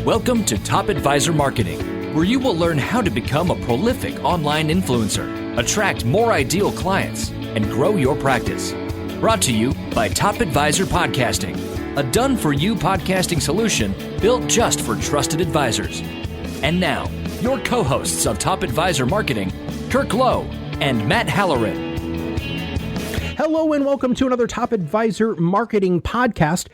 Welcome to Top Advisor Marketing, where you will learn how to become a prolific online influencer, attract more ideal clients, and grow your practice. Brought to you by Top Advisor Podcasting, a done-for-you podcasting solution built just for trusted advisors. And now, your co-hosts of Top Advisor Marketing, Kirk Lowe and Matt Halloran. Hello and welcome to another Top Advisor Marketing podcast.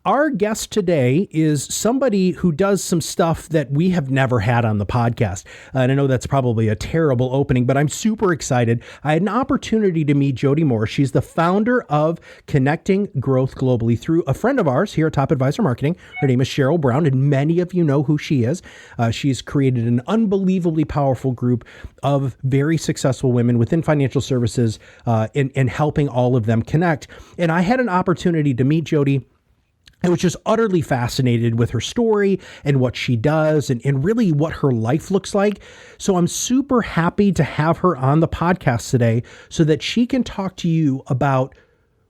Our guest today is somebody who does some stuff that we have never had on the podcast. And I know that's probably a terrible opening, but I'm super excited. I had an opportunity to meet Jodi Morris. She's the founder of Connecting Growth Globally through a friend of ours here at Top Advisor Marketing. Her name is Cheryl Brown, and many of you know who she is. She's created an unbelievably powerful group of very successful women within financial services in helping all of them connect. And I had an opportunity to meet Jodi. I was just utterly fascinated with her story and what she does and really what her life looks like. So I'm super happy to have her on the podcast today so that she can talk to you about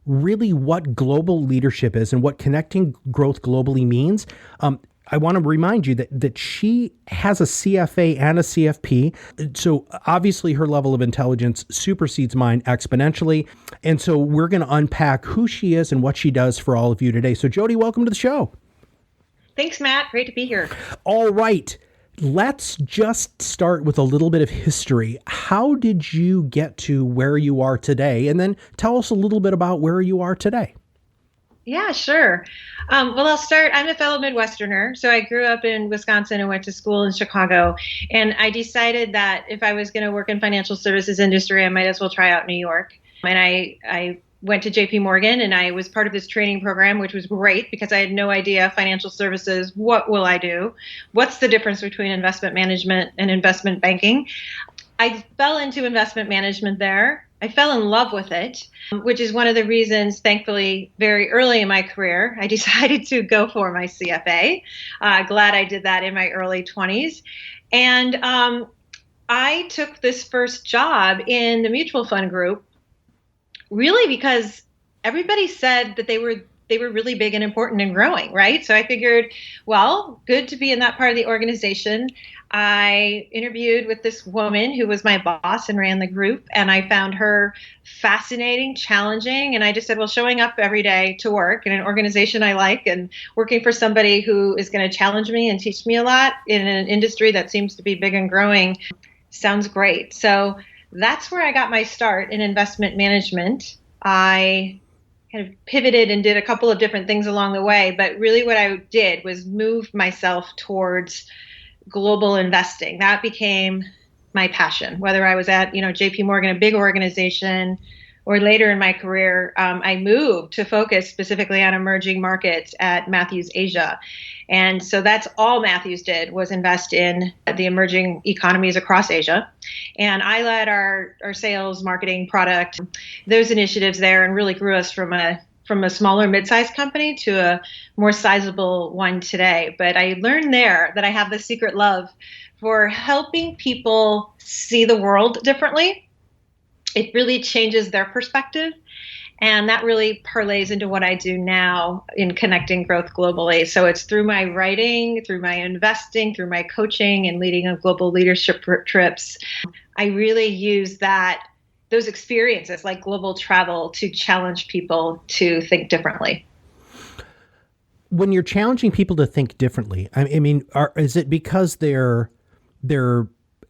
really what global leadership is and what connecting growth globally means. I want to remind you that she has a CFA and a CFP. So obviously her level of intelligence supersedes mine exponentially. And so we're going to unpack who she is and what she does for all of you today. So Jodi, welcome to the show. Thanks, Matt. Great to be here. All right. Let's just start with a little bit of history. How did you get to where you are today? And then tell us a little bit about where you are today. Yeah, sure. Well, I'll start. I'm a fellow Midwesterner. So I grew up in Wisconsin and went to school in Chicago. And I decided that if I was going to work in financial services industry, I might as well try out New York. And I went to JP Morgan and I was part of this training program, which was great because I had no idea financial services. What will I do? What's the difference between investment management and investment banking? I fell into investment management there. I fell in love with it, which is one of the reasons, thankfully, very early in my career, I decided to go for my CFA. Glad I did that in my early 20s. And I took this first job in the mutual fund group, really because everybody said that they were really big and important and growing, right? So I figured, well, good to be in that part of the organization. I interviewed with this woman who was my boss and ran the group, and I found her fascinating, challenging, and I just said, well, showing up every day to work in an organization I like and working for somebody who is going to challenge me and teach me a lot in an industry that seems to be big and growing sounds great. So that's where I got my start in investment management. I kind of pivoted and did a couple of different things along the way, but really what I did was move myself towards global investing. That became my passion, whether I was at, JP Morgan, a big organization, or later in my career, I moved to focus specifically on emerging markets at Matthews Asia. And so that's all Matthews did was invest in the emerging economies across Asia. And I led our sales, marketing, product, those initiatives there and really grew us from a smaller mid-sized company to a more sizable one today. But I learned there that I have this secret love for helping people see the world differently. It really changes their perspective. And that really parlays into what I do now in connecting growth globally. So it's through my writing, through my investing, through my coaching and leading of global leadership trips. I really use those experiences like global travel to challenge people to think differently. When you're challenging people to think differently, I mean, is it because they're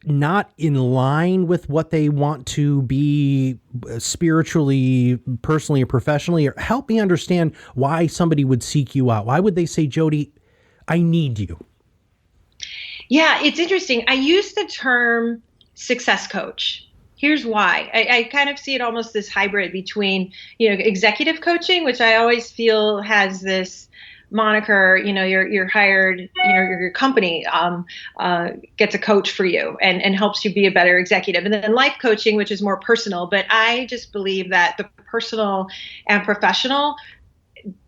not in line with what they want to be spiritually, personally, or professionally? Or help me understand why somebody would seek you out. Why would they say, Jodi, I need you? Yeah, it's interesting. I use the term success coach. Here's why. I kind of see it almost this hybrid between, executive coaching, which I always feel has this moniker, you're hired, your company gets a coach for you and helps you be a better executive. And then life coaching, which is more personal. But I just believe that the personal and professional,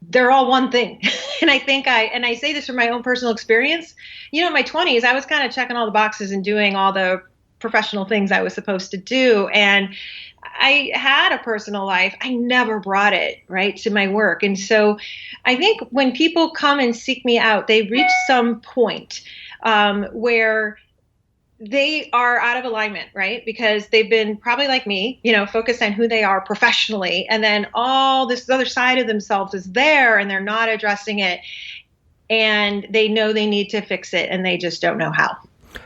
they're all one thing. And I think I say this from my own personal experience, in my 20s, I was kind of checking all the boxes and doing all the professional things I was supposed to do. And I had a personal life. I never brought it, right, to my work. And so I think when people come and seek me out, they reach some point where they are out of alignment, right? Because they've been probably like me, focused on who they are professionally. And then all this other side of themselves is there and they're not addressing it. And they know they need to fix it and they just don't know how.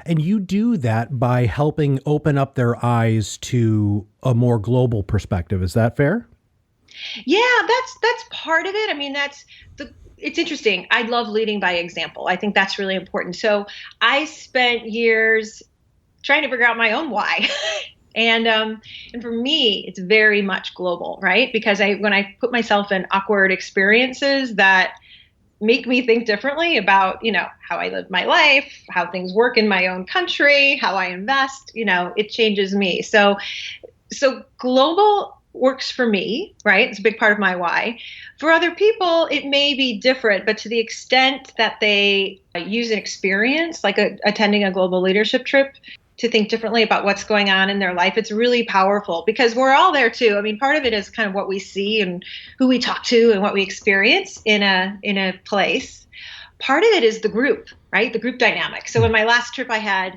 And you do that by helping open up their eyes to a more global perspective. Is that fair? Yeah, that's part of it. I mean, it's interesting. I love leading by example. I think that's really important. So I spent years trying to figure out my own why. And for me, it's very much global, right? Because when I put myself in awkward experiences that make me think differently about, how I live my life, how things work in my own country, how I invest, it changes me. So global works for me, right? It's a big part of my why. For other people, it may be different, but to the extent that they use an experience, like attending a global leadership trip, to think differently about what's going on in their life, it's really powerful because we're all there too. I mean, part of it is kind of what we see and who we talk to and what we experience in a place. Part of it is the group, right? The group dynamic. So in my last trip, I had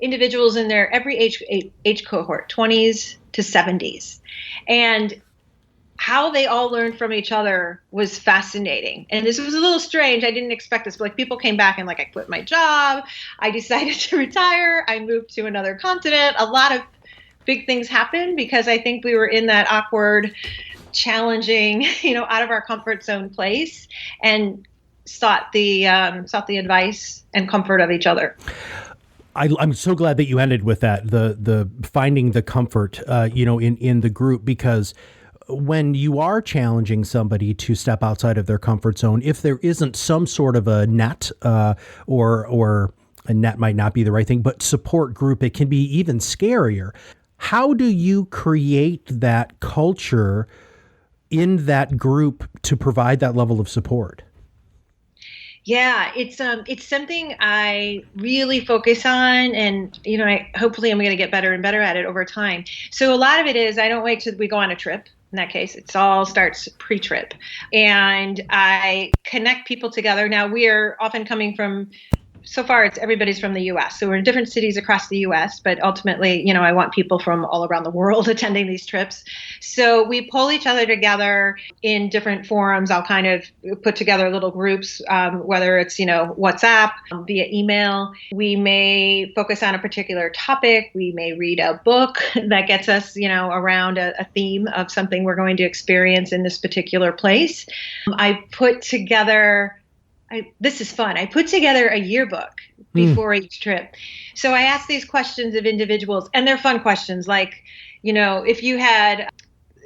individuals in there, every age cohort, 20s to 70s. And how they all learned from each other was fascinating. And this was a little strange. I didn't expect this, but people came back and I quit my job. I decided to retire. I moved to another continent. A lot of big things happened because I think we were in that awkward, challenging, out of our comfort zone place and sought the advice and comfort of each other. I'm so glad that you ended with that, the finding the comfort, in the group, because when you are challenging somebody to step outside of their comfort zone, if there isn't some sort of a net, or a net might not be the right thing, but support group, it can be even scarier. How do you create that culture in that group to provide that level of support? Yeah, it's something I really focus on, and hopefully I'm going to get better and better at it over time. So a lot of it is I don't wait till we go on a trip. In that case, it all starts pre-trip, and I connect people together. Now we are often coming from. So far, everybody's from the U.S. So we're in different cities across the U.S., but ultimately, I want people from all around the world attending these trips. So we pull each other together in different forums. I'll kind of put together little groups, whether it's, WhatsApp, via email. We may focus on a particular topic. We may read a book that gets us, around a theme of something we're going to experience in this particular place. This is fun. I put together a yearbook before each trip. So I ask these questions of individuals, and they're fun questions like, if you had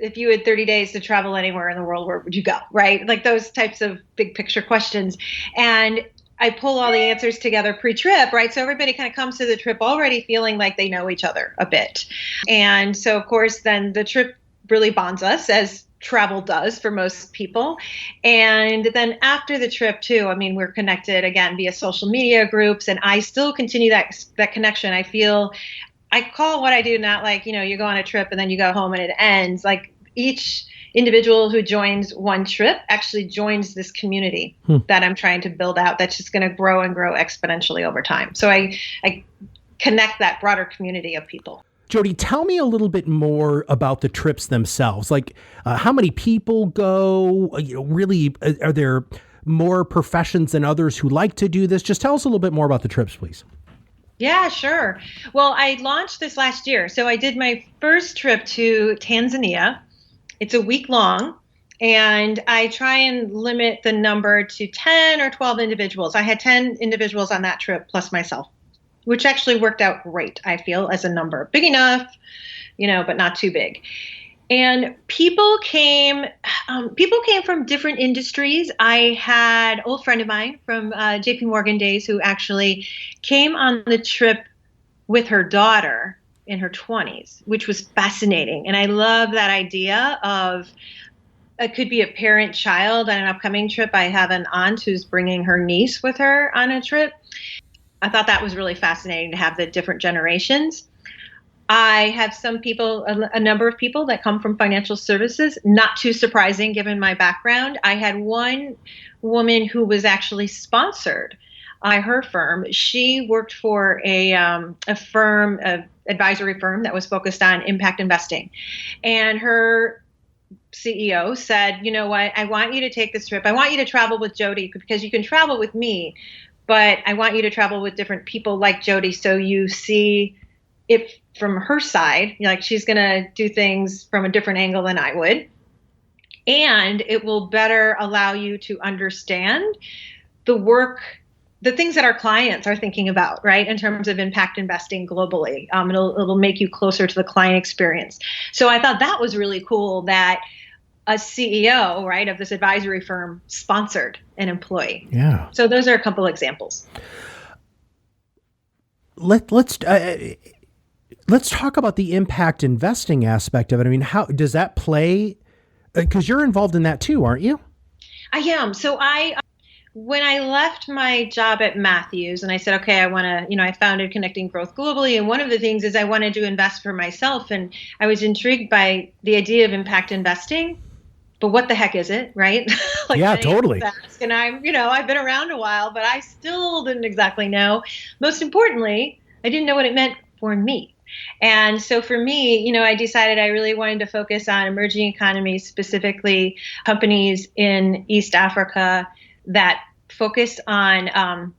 30 days to travel anywhere in the world, where would you go? Right? Like those types of big picture questions. And I pull all the answers together pre-trip, right? So everybody kind of comes to the trip already feeling like they know each other a bit. And so, of course, then the trip really bonds us, as travel does for most people. And then after the trip too, we're connected again via social media groups, and I still continue that connection. I call what I do not like, you go on a trip and then you go home and it ends. Like each individual who joins one trip actually joins this community that I'm trying to build out, that's just going to grow and grow exponentially over time. So I connect that broader community of people. Jodi, tell me a little bit more about the trips themselves. Like how many people go? Really, are there more professions than others who like to do this? Just tell us a little bit more about the trips, please. Yeah, sure. Well, I launched this last year. So I did my first trip to Tanzania. It's a week long, and I try and limit the number to 10 or 12 individuals. I had 10 individuals on that trip plus myself, which actually worked out great, I feel, as a number. Big enough, but not too big. And people came from different industries. I had an old friend of mine from JP Morgan days who actually came on the trip with her daughter in her 20s, which was fascinating. And I love that idea of it could be a parent-child on an upcoming trip. I have an aunt who's bringing her niece with her on a trip. I thought that was really fascinating to have the different generations. I have some people, a number of people that come from financial services, not too surprising given my background. I had one woman who was actually sponsored by her firm. She worked for a firm, an advisory firm that was focused on impact investing. And her CEO said, you know what, I want you to take this trip. I want you to travel with Jodi because you can travel with me, but I want you to travel with different people like Jodi so you see if from her side, like she's going to do things from a different angle than I would. And it will better allow you to understand the work, the things that our clients are thinking about, right, in terms of impact investing globally. It'll make you closer to the client experience. So I thought that was really cool that a CEO, right, of this advisory firm sponsored an employee. Yeah. So those are a couple examples. Let's talk about the impact investing aspect of it. I mean, how does that play? Because you're involved in that too, aren't you? I am. So when I left my job at Matthews and I said, okay, I want to, I founded Connecting Growth Globally. And one of the things is I wanted to invest for myself. And I was intrigued by the idea of impact investing. But what the heck is it, right? Yeah, totally. And I've been around a while, but I still didn't exactly know. Most importantly, I didn't know what it meant for me. And so for me, I decided I really wanted to focus on emerging economies, specifically companies in East Africa that focus on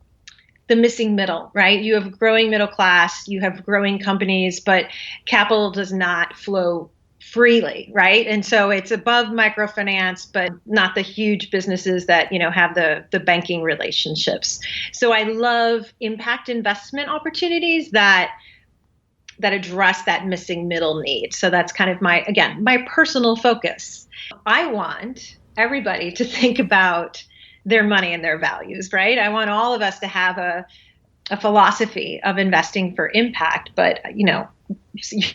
the missing middle, right? You have growing middle class, you have growing companies, but capital does not flow freely, right? And so it's above microfinance, but not the huge businesses that, have the banking relationships. So I love impact investment opportunities that address that missing middle need. So that's kind of my personal focus. I want everybody to think about their money and their values, right? I want all of us to have a philosophy of investing for impact, but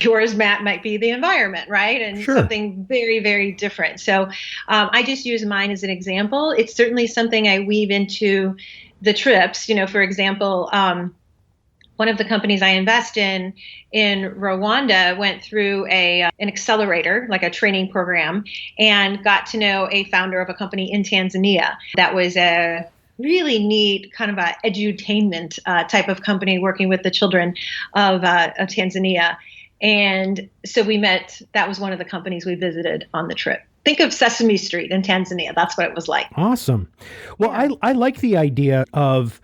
yours, Matt, might be the environment, right? And sure. Something very, very different. So I just use mine as an example. It's certainly something I weave into the trips. For example, one of the companies I invest in Rwanda went through an accelerator, like a training program, and got to know a founder of a company in Tanzania that was a really neat kind of a edutainment type of company working with the children of Tanzania. And so we met. That was one of the companies we visited on the trip. Think of Sesame Street in Tanzania. That's what it was like. Awesome. Well, yeah. I like the idea of,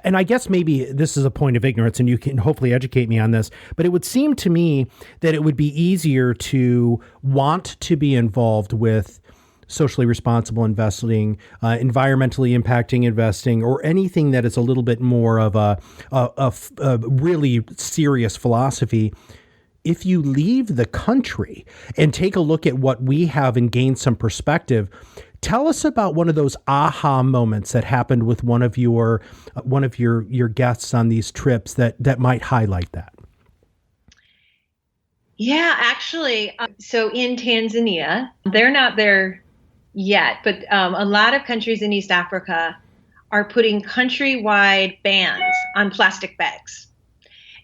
and I guess maybe this is a point of ignorance and you can hopefully educate me on this, but it would seem to me that it would be easier to want to be involved with socially responsible investing, environmentally impacting investing, or anything that is a little bit more of a really serious philosophy. If you leave the country and take a look at what we have and gain some perspective, tell us about one of those aha moments that happened with one of your guests on these trips that might highlight that. Yeah, actually, so in Tanzania, they're not there yet, but a lot of countries in East Africa are putting countrywide bans on plastic bags.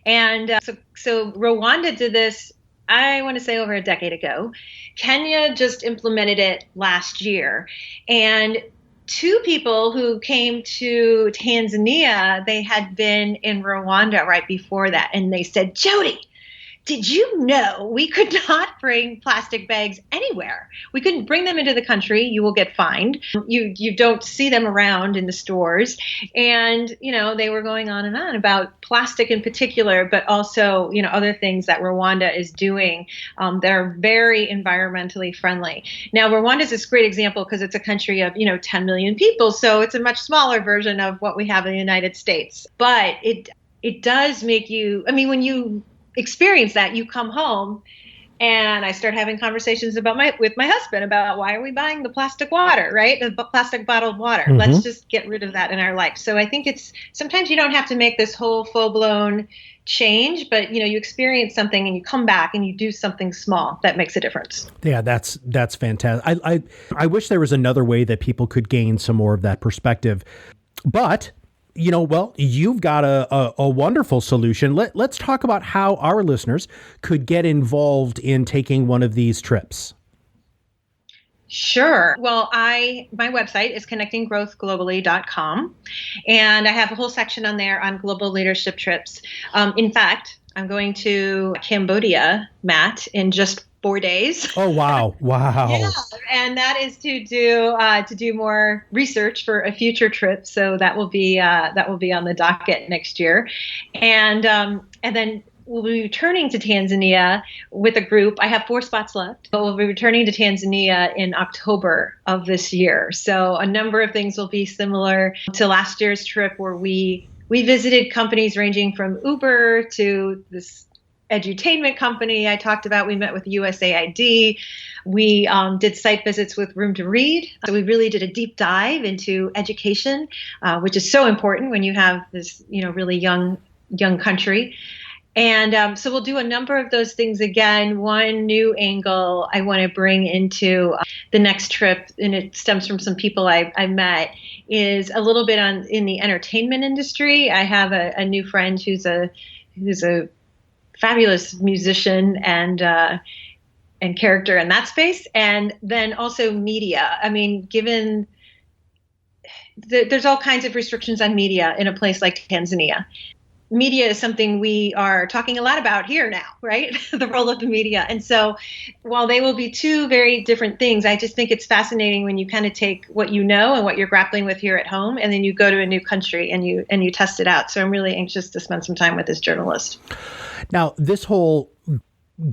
And so Rwanda did this, I want to say over a decade ago. Kenya just implemented it last year. And two people who came to Tanzania, they had been in Rwanda right before that. And they said, Jodi, did you know we could not bring plastic bags anywhere? We couldn't bring them into the country. You will get fined. You don't see them around in the stores. And, they were going on and on about plastic in particular, but also, other things that Rwanda is doing that are very environmentally friendly. Now, Rwanda is this great example because it's a country of, 10 million people. So it's a much smaller version of what we have in the United States. But it does make you, when you experience that, you come home and I start having conversations with my husband about why are we buying the plastic water, right? The plastic bottled water. Mm-hmm. Let's just get rid of that in our life. So I think sometimes you don't have to make this whole full-blown change, but you experience something and you come back and you do something small that makes a difference. Yeah, that's fantastic. I wish there was another way that people could gain some more of that perspective. But Well, you've got a wonderful solution. Let's talk about how our listeners could get involved in taking one of these trips. Sure. Well, my website is connectinggrowthglobally.com, and I have a whole section on there on global leadership trips. In fact, I'm going to Cambodia, Matt, in just 4 days. Oh, wow. Wow. Yeah, and that is to do more research for a future trip. So that will be on the docket next year, and then we'll be returning to Tanzania with a group. I have 4 spots left, but we'll be returning to Tanzania in October of this year. So a number of things will be similar to last year's trip, where we visited companies ranging from Uber to this edutainment company I talked about. We met with USAID. We did site visits with Room to Read. So we really did a deep dive into education, which is so important when you have this, really young country. And so we'll do a number of those things again. One new angle I want to bring into the next trip, and it stems from some people I met, is a little bit in the entertainment industry. I have a new friend who's a fabulous musician and character in that space, and then also media. I mean, given there's all kinds of restrictions on media in a place like Tanzania. Media is something we are talking a lot about here now, right? The role of the media. And so while they will be 2 very different things, I just think it's fascinating when you kind of take what you know and what you're grappling with here at home, and then you go to a new country and you test it out. So I'm really anxious to spend some time with this journalist. Now, this whole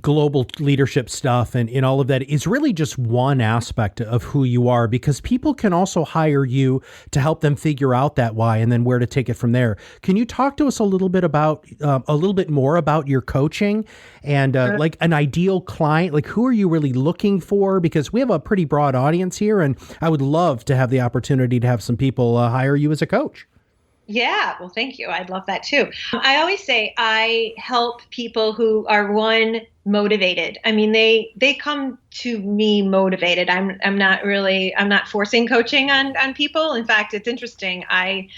global leadership stuff and all of that is really just one aspect of who you are, because people can also hire you to help them figure out that why and then where to take it from there. Can you talk to us a little bit more about your coaching and like an ideal client? Like, who are you really looking for? Because we have a pretty broad audience here, and I would love to have the opportunity to have some people hire you as a coach. Yeah, well, thank you. I'd love that too. I always say I help people who are motivated. I mean, they come to me motivated. I'm not forcing coaching on people. In fact, it's interesting. I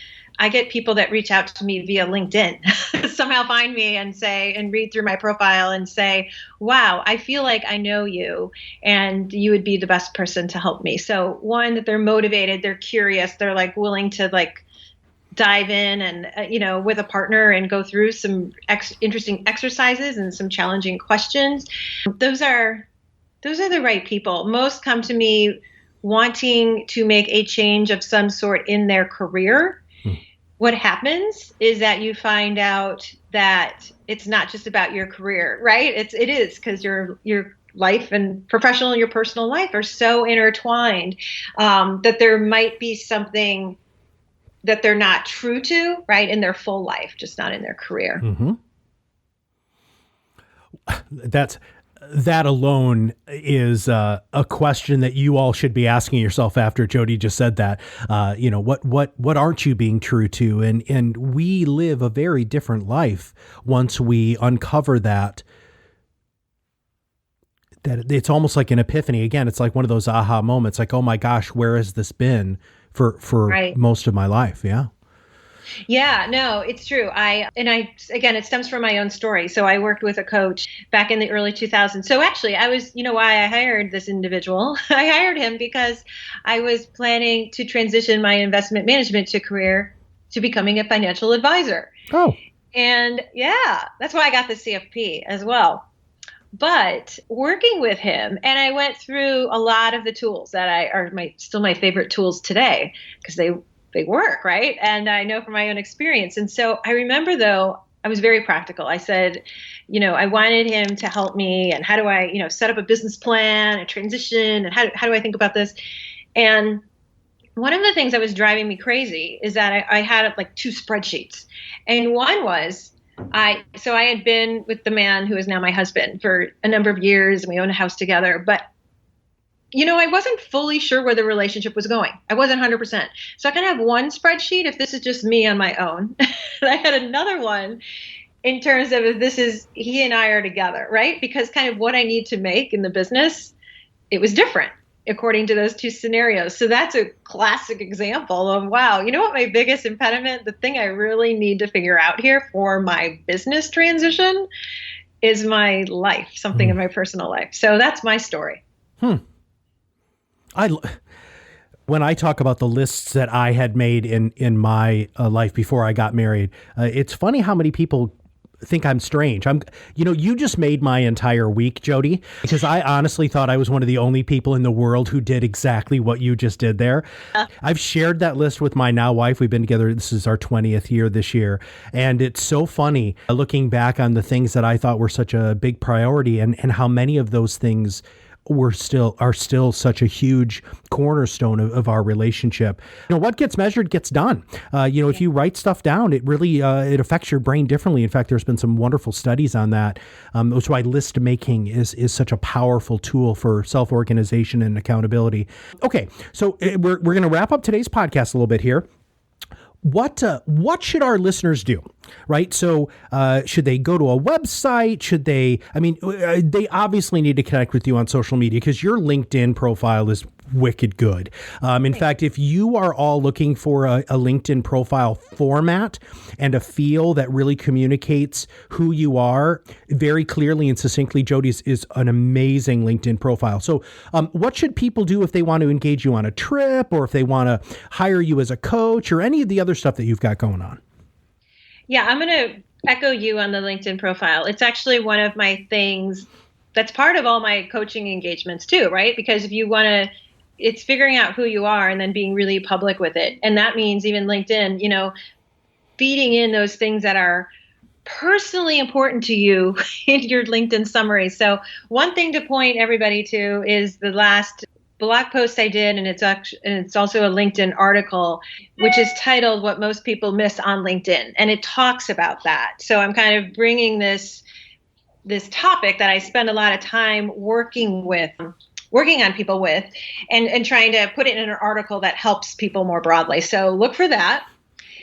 get people that reach out to me via LinkedIn, somehow find me and read through my profile and say, wow, I feel like I know you and you would be the best person to help me. So one, that they're motivated, they're curious, they're like willing to like dive in and, with a partner and go through some interesting exercises and some challenging questions. Those are the right people. Most come to me wanting to make a change of some sort in their career. What happens is that you find out that it's not just about your career, right? It is, because your life and professional and your personal life are so intertwined that there might be something that they're not true to, right, in their full life, just not in their career. Mm-hmm. That alone is a question that you all should be asking yourself after Jodi just said that. What aren't you being true to? And we live a very different life once we uncover that it's almost like an epiphany. Again, it's like one of those aha moments, like, oh my gosh, where has this been for right. most of my life? Yeah. Yeah, no, it's true. Again, it stems from my own story. So I worked with a coach back in the early 2000s. So actually why I hired this individual. I hired him because I was planning to transition my investment management career to becoming a financial advisor. Oh. And yeah, that's why I got the CFP as well. But working with him, and I went through a lot of the tools that are still my favorite tools today, because they work, right? And I know from my own experience. And so I remember, though, I was very practical. I said, I wanted him to help me, and how do I, set up a business plan, a transition, and how do I think about this? And one of the things that was driving me crazy is that I had like 2 spreadsheets, and one was, I had been with the man who is now my husband for a number of years, and we own a house together, but I wasn't fully sure where the relationship was going. I wasn't 100%. So I kind of have one spreadsheet if this is just me on my own. And I had another one in terms of if this is he and I are together, right? Because kind of what I need to make in the business, it was different. according to those two scenarios. So that's a classic example of, wow, you know what my biggest impediment, the thing I really need to figure out here for my business transition is my life, something in my personal life. So that's my story. When I talk about the lists that I had made in my life before I got married, it's funny how many people think I'm strange. You just made my entire week, Jodi, because I honestly thought I was one of the only people in the world who did exactly what you just did there. I've shared that list with my now wife. We've been together. This is our 20th year this year. And it's so funny looking back on the things that I thought were such a big priority and how many of those things are still such a huge cornerstone of our relationship. What gets measured gets done. If you write stuff down, it really it affects your brain differently. In fact, there's been some wonderful studies on that. That's why list making is such a powerful tool for self-organization and accountability. Okay, so we're going to wrap up today's podcast a little bit here. What should our listeners do, right? So should they go to a website? They obviously need to connect with you on social media because your LinkedIn profile is wicked good. In fact, if you are all looking for a LinkedIn profile format and a feel that really communicates who you are very clearly and succinctly, Jodi's is an amazing LinkedIn profile. So what should people do if they want to engage you on a trip or if they want to hire you as a coach or any of the other stuff that you've got going on? Yeah, I'm going to echo you on the LinkedIn profile. It's actually one of my things that's part of all my coaching engagements too, right? Because if you want to, it's figuring out who you are and then being really public with it. And that means even LinkedIn, feeding in those things that are personally important to you in your LinkedIn summary. So one thing to point everybody to is the last blog post I did, and it's also a LinkedIn article, which is titled "What Most People Miss on LinkedIn," and it talks about that. So I'm kind of bringing this topic that I spend a lot of time working on people with, and trying to put it in an article that helps people more broadly. So look for that.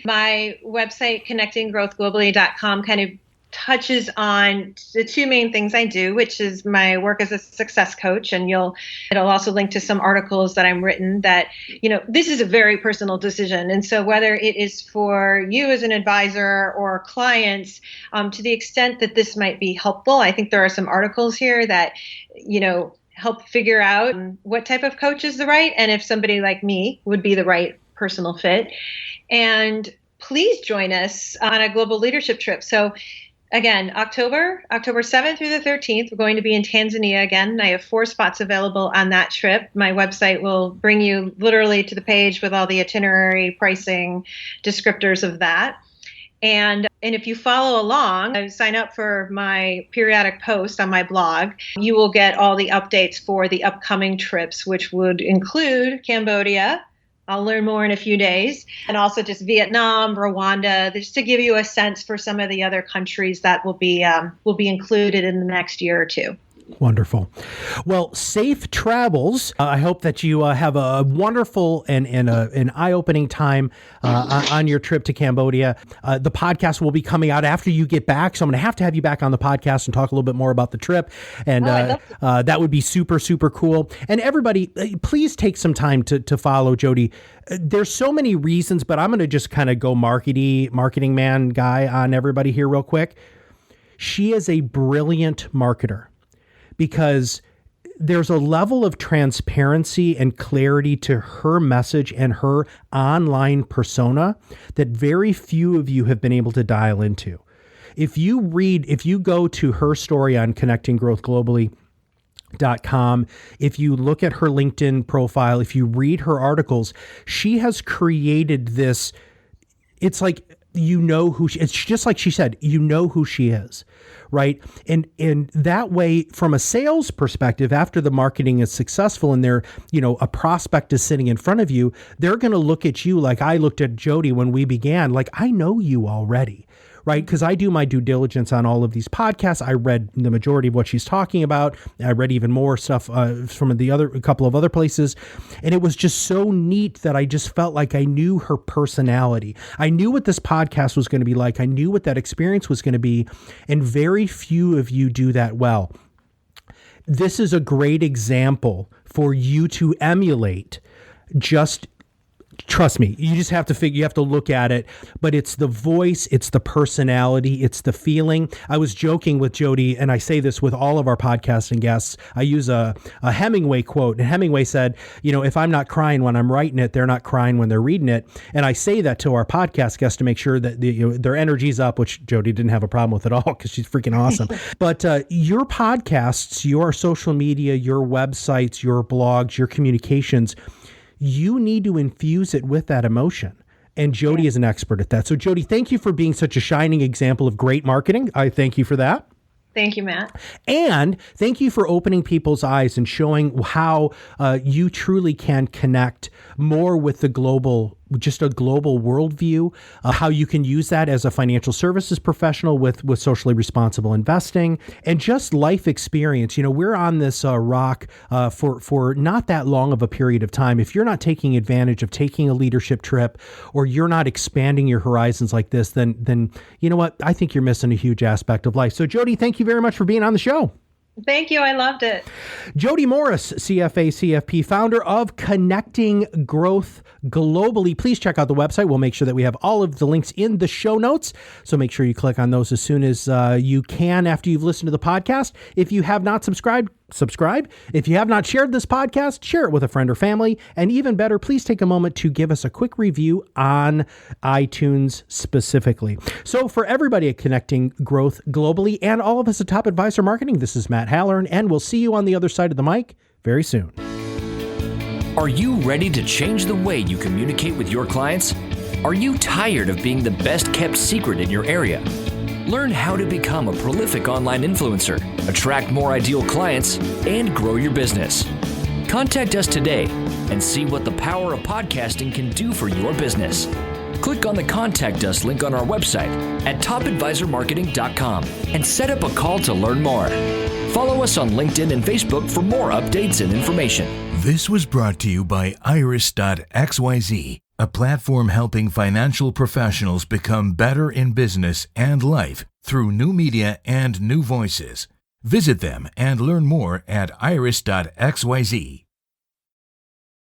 My website, connectinggrowthglobally.com, kind of touches on the two main things I do, which is my work as a success coach. And it'll also link to some articles that I'm written that, this is a very personal decision. And so whether it is for you as an advisor or clients, to the extent that this might be helpful, I think there are some articles here that, help figure out what type of coach is the right, and if somebody like me would be the right personal fit. And please join us on a global leadership trip. So again, October 7th through the 13th, we're going to be in Tanzania again. I have 4 spots available on that trip. My website will bring you literally to the page with all the itinerary, pricing, descriptors of that. And if you follow along, sign up for my periodic post on my blog, you will get all the updates for the upcoming trips, which would include Cambodia. I'll learn more in a few days. And also just Vietnam, Rwanda, just to give you a sense for some of the other countries that will be included in the next year or two. Wonderful. Well, safe travels. I hope that you have a wonderful and an eye-opening time on your trip to Cambodia. The podcast will be coming out after you get back, so I'm going to have you back on the podcast and talk a little bit more about the trip. And that would be super, super cool. And everybody, please take some time to follow Jodi. There's so many reasons, but I'm going to just kind of go marketing man guy on everybody here real quick. She is a brilliant marketer, because there's a level of transparency and clarity to her message and her online persona that very few of you have been able to dial into. If you go to her story on connectinggrowthglobally.com, if you look at her LinkedIn profile, if you read her articles, she has created this, it's like, it's just like she said, who she is, right? And that way, from a sales perspective, after the marketing is successful and a prospect is sitting in front of you, they're going to look at you like I looked at Jodi when we began, like I know you already, right? Because I do my due diligence on all of these podcasts. I read the majority of what she's talking about. I read even more stuff from a couple of other places. And it was just so neat that I just felt like I knew her personality. I knew what this podcast was going to be like. I knew what that experience was going to be. And very few of you do that well. this is a great example for you to emulate. Just trust me, you just have to you have to look at it, but it's the voice, it's the personality, it's the feeling. I was joking with Jodi, and I say this with all of our podcasting guests. I use a Hemingway quote, and Hemingway said, if I'm not crying when I'm writing it, they're not crying when they're reading it. And I say that to our podcast guests to make sure that their energy's up, which Jodi didn't have a problem with at all because she's freaking awesome. But your podcasts, your social media, your websites, your blogs, your communications, you need to infuse it with that emotion. And Jodi is an expert at that. So Jodi, thank you for being such a shining example of great marketing. I thank you for that. Thank you, Matt. And thank you for opening people's eyes and showing how you truly can connect more with the global, just a global worldview, how you can use that as a financial services professional with socially responsible investing and just life experience. We're on this rock for not that long of a period of time. If you're not taking advantage of taking a leadership trip or you're not expanding your horizons like this, then you know what? I think you're missing a huge aspect of life. So Jodi, thank you very much for being on the show. Thank you. I loved it. Jodi Morris, CFA, CFP, founder of Connecting Growth Globally. Please check out the website. We'll make sure that we have all of the links in the show notes. So make sure you click on those as soon as you can after you've listened to the podcast. If you have not subscribe. If you have not shared this podcast, share it with a friend or family. And even better, please take a moment to give us a quick review on iTunes specifically. So for everybody at Connecting Growth Globally and all of us at Top Advisor Marketing, this is Matt Halloran, and we'll see you on the other side of the mic very soon. Are you ready to change the way you communicate with your clients? Are you tired of being the best kept secret in your area? Learn how to become a prolific online influencer, attract more ideal clients, and grow your business. Contact us today and see what the power of podcasting can do for your business. Click on the Contact Us link on our website at topadvisormarketing.com and set up a call to learn more. Follow us on LinkedIn and Facebook for more updates and information. This was brought to you by Iris.xyz, a platform helping financial professionals become better in business and life through new media and new voices. Visit them and learn more at iris.xyz.